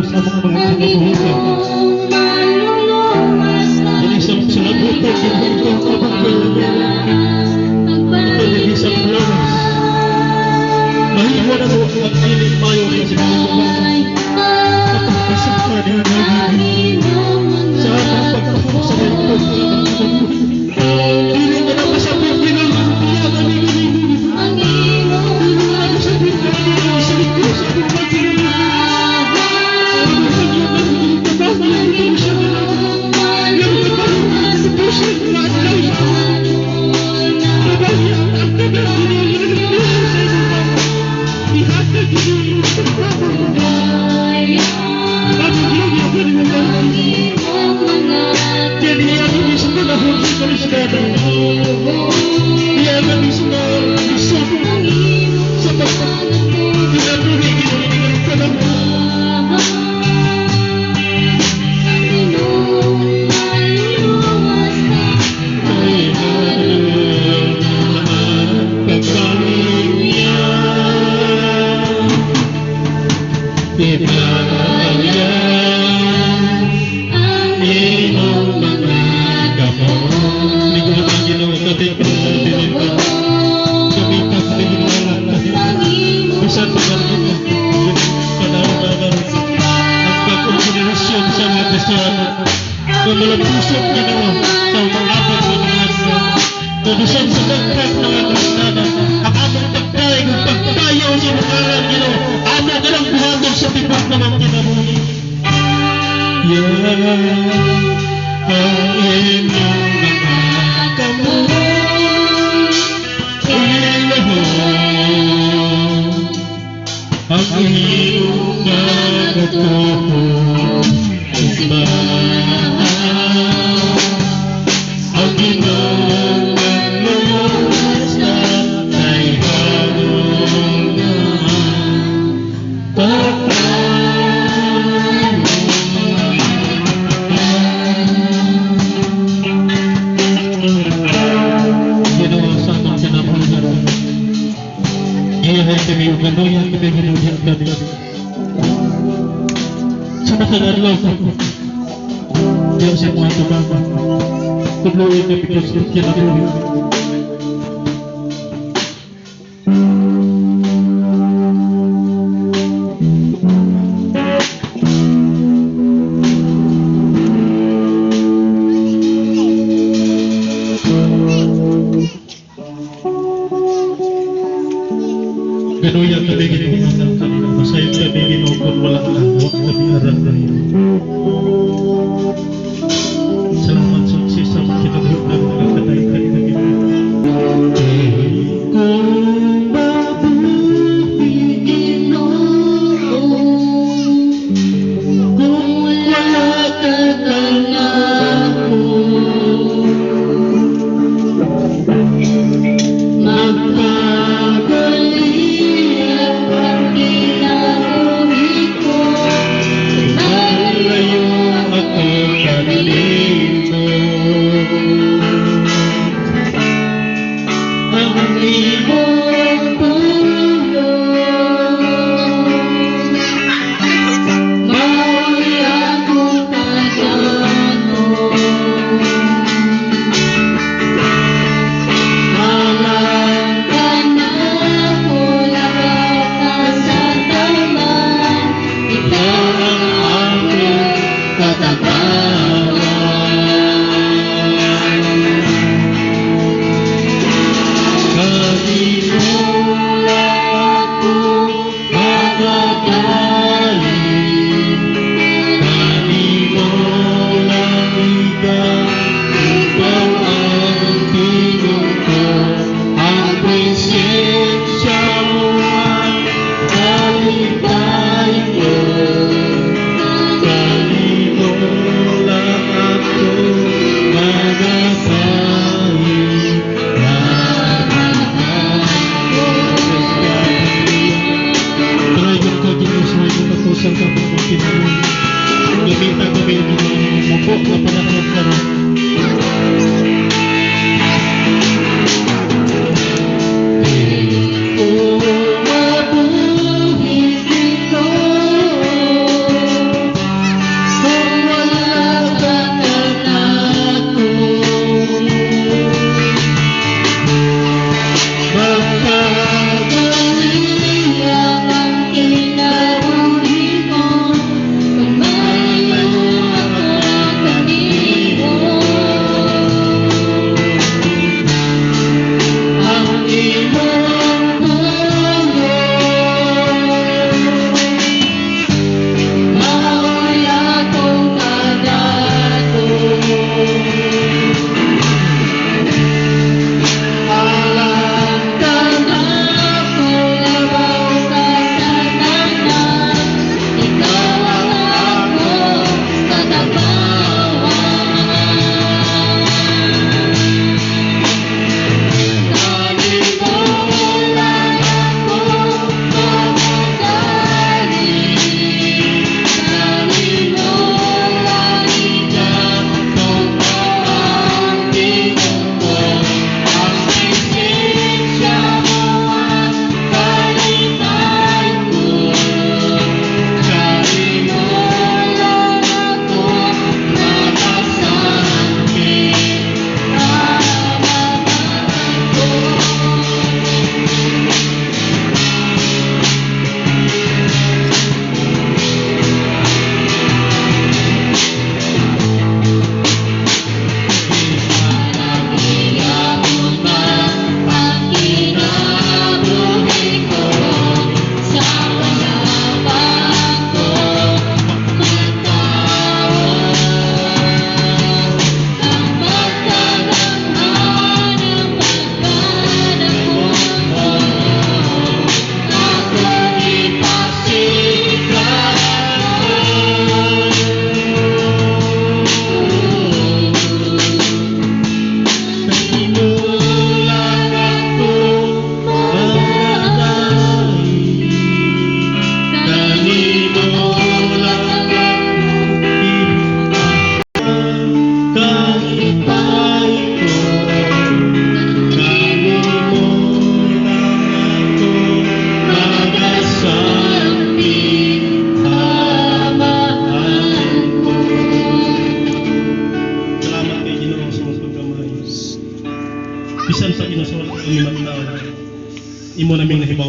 sa mga kinabuhi. Ini sa salabutan, ginagawa ko ang ito na isang lawas. Mahiwa na ko ang ining mayo na sinagawa. Kapagpasok pa niya nagiging sa ating pagpapasok sa ito. Hindi ka na masabot ginagawa niya nagiging. Hindi ka na masabot na ginagawa sa ito. Sa ito na ginagawa.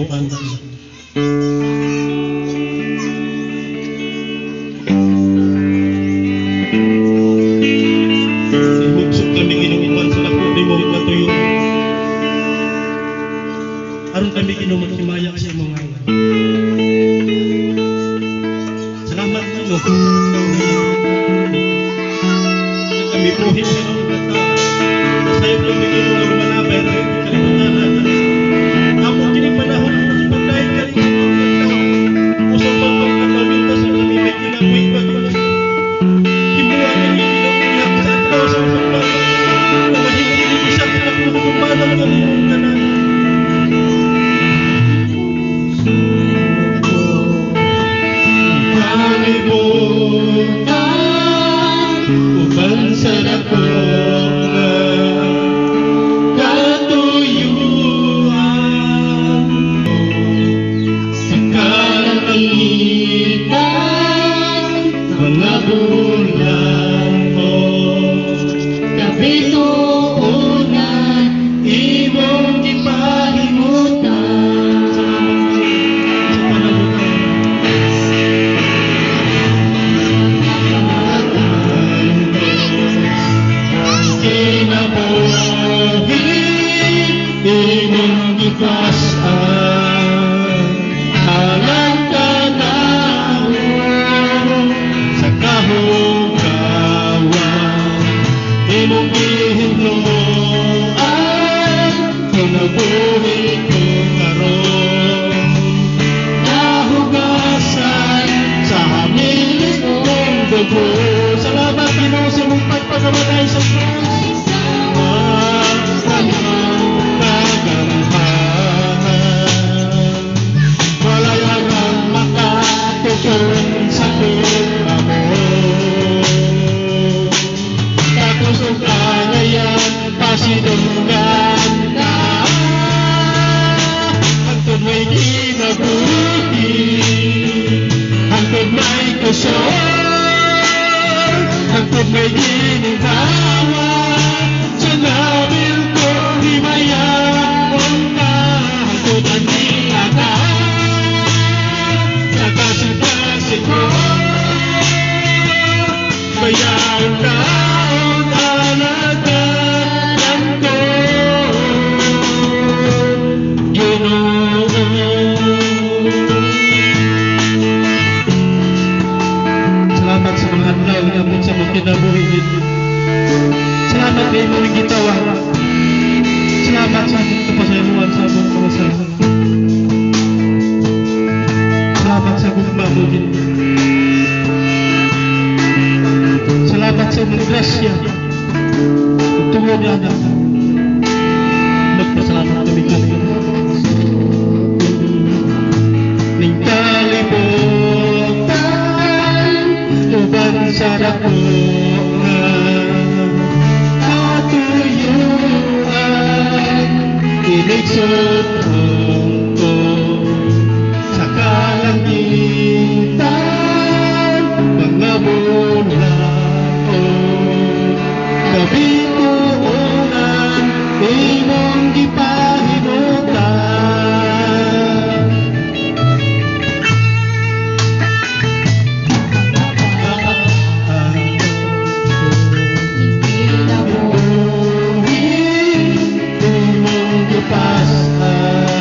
kalibukan. Ibugsok kami ginukupan sa lapo ni mo katuyo. Aron kami kinumagsimaya sa imong ngalan. Salamat Ginoo. Kami buhin sa imong kata. Sayo kami Ginoo nga malabay sa imong kalibutan. Amo kini panahon ng pagdayeg kali sa pagkatao. Usab pa pagkatawintas sa kami may kinabuhi pa Ginoo. Himuan kami Ginoo nga sa adlaw sa pagkatao. Mahigit ni isa ka kumpara ng imong tanan. Uban sa dako nga katuyuan sa kalangitan mga bulan mo kabituunan imong gipahimutan sa panamutan. Imong gipasan alang tanawon sa kahugawan imong gihimloan kung nabuhi ko karon nahugasan sa hamil kong dugo. Salamat Ginoo sa imong pagpagamatay sa cross. Sakit ako tapos ang kanayan pasidunggan na hangtod may ginabuhi hangtod may kusyon hangtod may ginagawa sa nabil ko himayang na hangtod ang ginagawa sa kasing ko bayang taon alagatan ko Ginoo. Salamat sa mga adlaw nga abot sa mga kinabuhi. Salamat kay mo ning gitawa. Salamat sa akong kapasayloan sa akong mga salamat. Salamat sa akong mabuhin. Salamat sa imong grasya. Tungod na anak. Magpasalamat kami kami. Ning kalibutan uban sa dako nga katuyuan inigsot ko sa kalangitan mga bulan kabituunan imong gipahimutan. Imong gipasan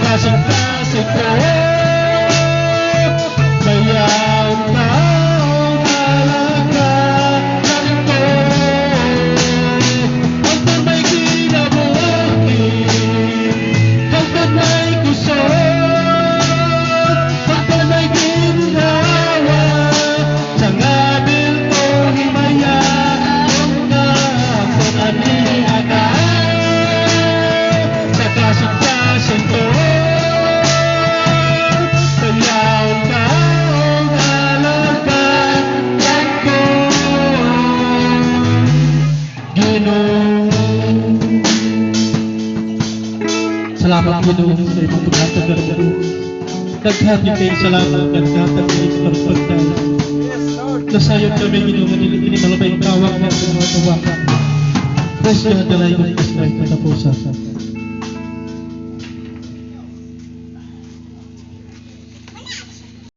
kasing-kasing ko, bayang taong kalagayan ko. Hanggang may kinabuhi, hanggang may kusot, hanggang may ginhawa, sa ngabil ko himaya, hanggang kung aning agad, sa kasing-kasing ko, bayang taong kalagayan ko. Ginoo, salamat Ginoo sa imong paghatag mo. Daghang kay salamat ug naghatag kay pagpagdala. Nasayod kami Ginoo nga dili kini malabay kawak nga sa mga tuwa. Presyo dalay ng Kristo ay katapusan.